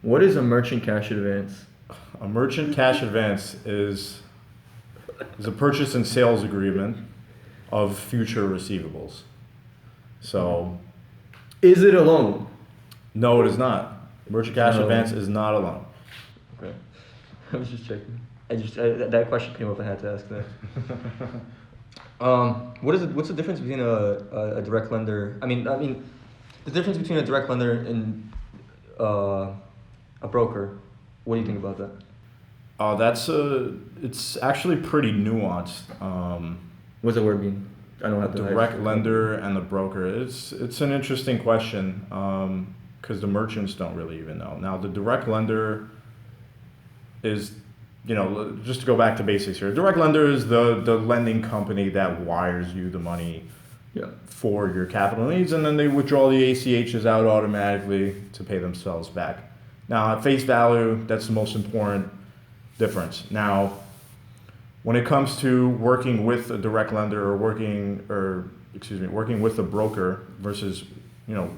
What is a merchant cash advance? A merchant cash advance is a purchase and sales agreement of future receivables. So, Is it a loan? no, it is not. Merchant cash No. advance is not a loan. Okay. I was just checking. That question came up. I had to ask that. What's the difference between a direct lender? I mean, the difference between a direct lender and a broker. What do you think about that? It's actually pretty nuanced. What's the word mean? I don't have The the direct lender and the broker. It's an interesting question because the merchants don't really even know. Now the direct lender is, just to go back to basics here. Direct lender is the lending company that wires you the money for your capital needs, and then they withdraw the ACHs out automatically to pay themselves back. Now at face value, that's the most important difference. Now, when it comes to working with a direct lender or working with a broker versus,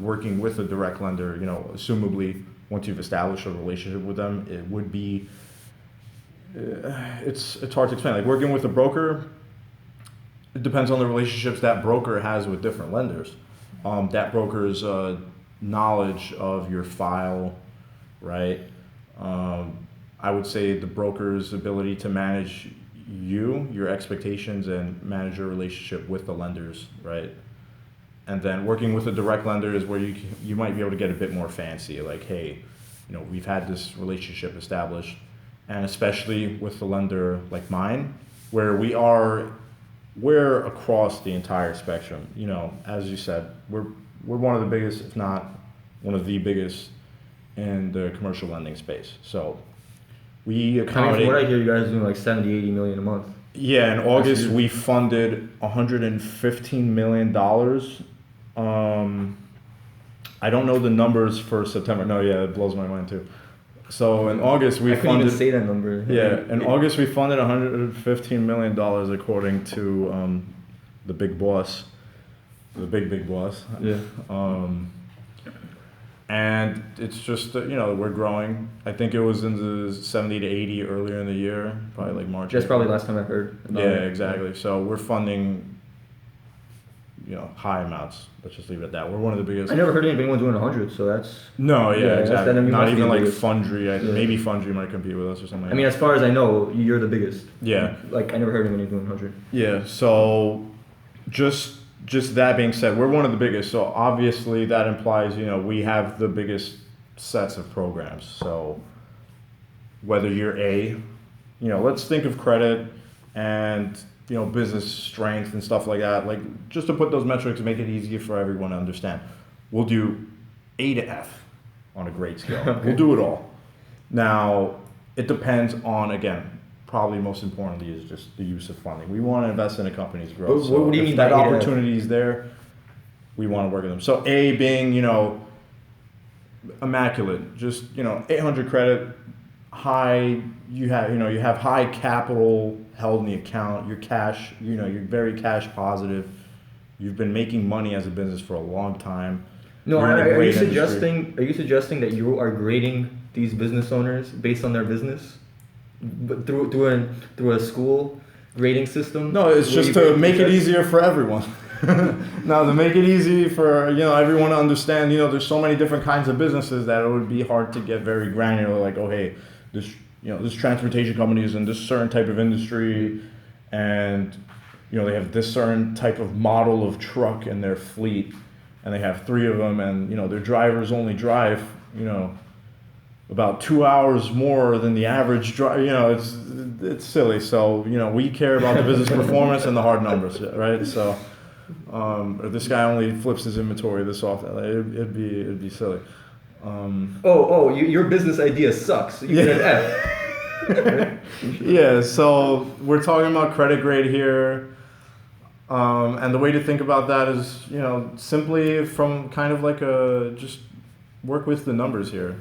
working with a direct lender, assumably once you've established a relationship with them, it would be, it's hard to explain. Like working with a broker, it depends on the relationships that broker has with different lenders. That broker's knowledge of your file, right? I would say the broker's ability to manage your expectations and manage your relationship with the lenders, right? And then working with a direct lender is where you might be able to get a bit more fancy, like, hey, we've had this relationship established, and especially with the lender like mine, where we're across the entire spectrum. As you said, we're one of the biggest, if not one of the biggest in the commercial lending space. So we accommodate. From what I hear, you guys are doing like 70, 80 million a month. Yeah, in August we funded $115 million. I don't know the numbers for September. No, yeah, it blows my mind too. So in August we I couldn't funded. even say that number. Yeah, in August we funded $115 million according to the big boss, the big boss. Yeah. And it's just we're growing. I think it was in the 70 to 80 earlier in the year, probably like March. That's probably the last time I heard about it. it. Exactly. So we're funding high amounts. Let's just leave it at that. We're one of the biggest. I never heard anyone doing 100, so that's. No, exactly. Then you Not must be even the like biggest. Fundry. Maybe Fundry might compete with us or something. I mean, as far as I know, you're the biggest. Yeah. Like I never heard anyone doing 100. Yeah. So just that being said, we're one of the biggest. So obviously that implies we have the biggest sets of programs. So whether you're let's think of credit and business strength and stuff like that. Like just to put those metrics, make it easier for everyone to understand. We'll do A to F on a grade scale. Okay. We'll do it all. Now it depends on, again, probably most importantly is just the use of funding. We want to invest in a company's growth. What do you mean if that by A to F? opportunity is there, we want to work with them. So A being immaculate, just 800 credit, high. You have high capital held in the account. Your cash, you're very cash positive. You've been making money as a business for a long time. No, You're in a are you great industry. suggesting? Are you suggesting that you are grading these business owners based on their business, but through a school grading system? No, it's just to make it easier for everyone. Now, to make it easy for everyone to understand, there's so many different kinds of businesses that it would be hard to get very granular. Like, oh, hey, this transportation company is in this certain type of industry, and they have this certain type of model of truck in their fleet, and they have 3 of them, and their drivers only drive about 2 hours more than the average driver. It's silly. So we care about the business performance and the hard numbers, right? So or this guy only flips his inventory this often. It'd be silly. Your business idea sucks. You get an F. Yeah, so we're talking about credit grade here. And the way to think about that is, simply from kind of like just work with the numbers here.